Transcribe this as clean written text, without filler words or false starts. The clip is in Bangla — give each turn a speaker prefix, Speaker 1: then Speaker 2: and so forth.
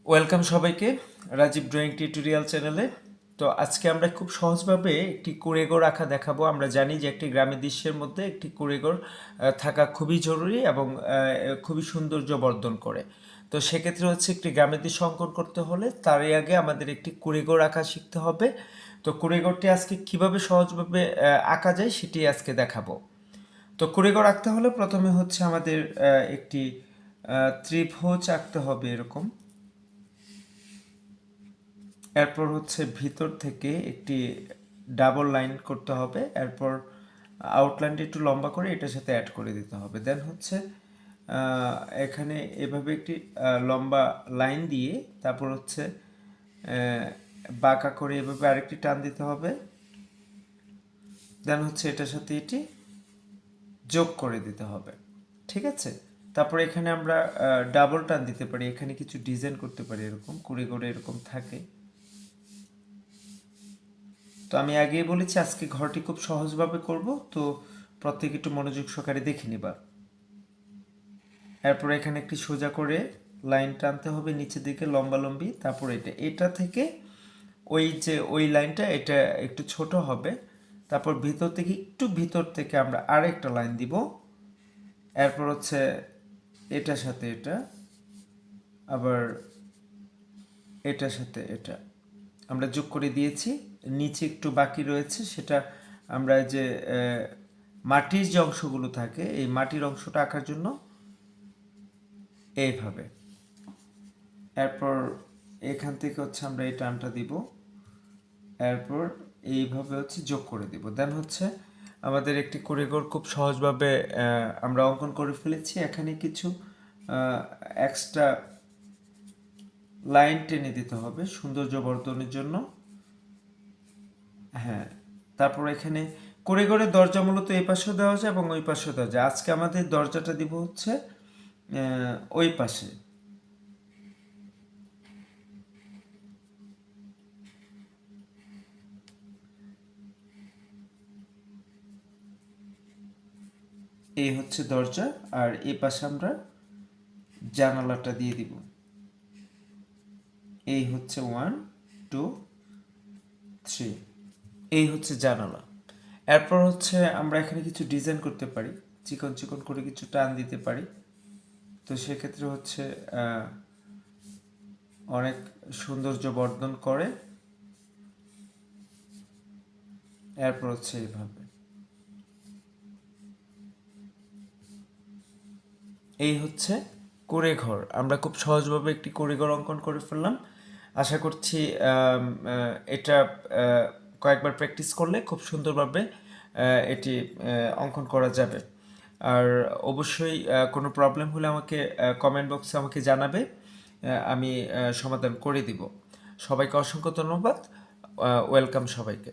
Speaker 1: ওয়েলকাম সবাইকে রাজীব ড্রয়িং টিউটোরিয়াল চ্যানেলে। তো আজকে আমরা খুব সহজভাবে একটি কুড়েঘর আঁকা দেখাবো। আমরা জানি যে একটি গ্রামের দৃশ্যের মধ্যে একটি কুড়েঘর থাকা খুবই জরুরি এবং খুবই সৌন্দর্য বর্ধন করে। তো সেক্ষেত্রে হচ্ছে একটি গ্রামের দৃশ্য অঙ্কন করতে হলে তারই আগে আমাদের একটি কুড়েঘর আঁকা শিখতে হবে। তো কুড়েঘরটি আজকে কিভাবে সহজভাবে আঁকা যায় সেটি আজকে দেখাবো। তো কুড়েঘর আঁকতে হলে প্রথমে হচ্ছে আমাদের একটি ত্রিভুজ আঁকতে হবে এরকম। এরপর হচ্ছে ভিতর থেকে একটি ডাবল লাইন করতে হবে। এরপর আউটলাইনটা একটু লম্বা করে এটার সাথে অ্যাড করে দিতে হবে। দেন হচ্ছে এখানে এভাবে একটি লম্বা লাইন দিয়ে তারপর হচ্ছে বাঁকা করে এভাবে আরেকটি টান দিতে হবে। দেন হচ্ছে এটার সাথে এটি যোগ করে দিতে হবে। ঠিক আছে, তারপরে এখানে আমরা ডাবল টান দিতে পারি, এখানে কিছু ডিজাইন করতে পারি, এরকম কুড়ি করে এরকম থাকে। তো আমি আগেই বলেছি আজকে ঘরটি খুব সহজভাবে করব, তো প্রত্যেকে একটু মনোযোগ সহকারে দেখে নিবা। এরপর এখানে একটি সোজা করে লাইন টানতে হবে নিচের দিকে লম্বালম্বি। তারপর এটা থেকে ওই লাইনটা এটা একটু ছোট হবে। তারপর ভিতর থেকে আমরা আরেকটা লাইন দিব। এরপর হচ্ছে এটার সাথে এটা, আবার এটার সাথে এটা আমরা যোগ করে দিয়েছি। নিচে একটু বাকি রয়েছে, সেটা আমরা যে মাটির যে অংশগুলো থাকে এই মাটির অংশটা আঁকার জন্য এইভাবে। এরপর এখান থেকে হচ্ছে আমরা এই টানটা দিব, এরপর এইভাবে হচ্ছে যোগ করে দিব। দেন হচ্ছে আমাদের একটি কুড়েঘর খুব সহজভাবে আমরা অঙ্কন করে ফেলেছি। এখানে কিছু এক্সট্রা লাইন টেনে দিতে হবে সৌন্দর্য বর্ধনের জন্য। হ্যাঁ, তারপর এখানে কুড়েঘরের দরজা মূলত এই পাশেও দেওয়া যায় এবং ওই পাশেও দেওয়া যায়। আজকে আমাদের দরজাটা দিব হচ্ছে ওই পাশে। এই হচ্ছে দরজা, আর এই পাশে আমরা জানালাটা দিয়ে দিব। এই হচ্ছে 1 2 3, এই হচ্ছে জানালা। এরপর হচ্ছে আমরা এখানে কিছু ডিজাইন করতে পারি, চিকন চিকন করে কিছু টান দিতে পারি। তো সেক্ষেত্রে হচ্ছে অনেক সৌন্দর্য বর্ধন করে। এরপর হচ্ছে এইভাবে, এই হচ্ছে কুড়েঘর। আমরা খুব সহজভাবে একটি কুড়েঘর অঙ্কন করে ফেললাম। আশা করছি এটা কয়েকবার প্র্যাকটিস করলে খুব সুন্দরভাবে এটি অঙ্কন করা যাবে। আর অবশ্যই কোনো প্রবলেম হলে আমাকে কমেন্ট বক্সে আমাকে জানাবে, আমি সমাধান করে দিব। সবাইকে অসংখ্য ধন্যবাদ, ওয়েলকাম সবাইকে।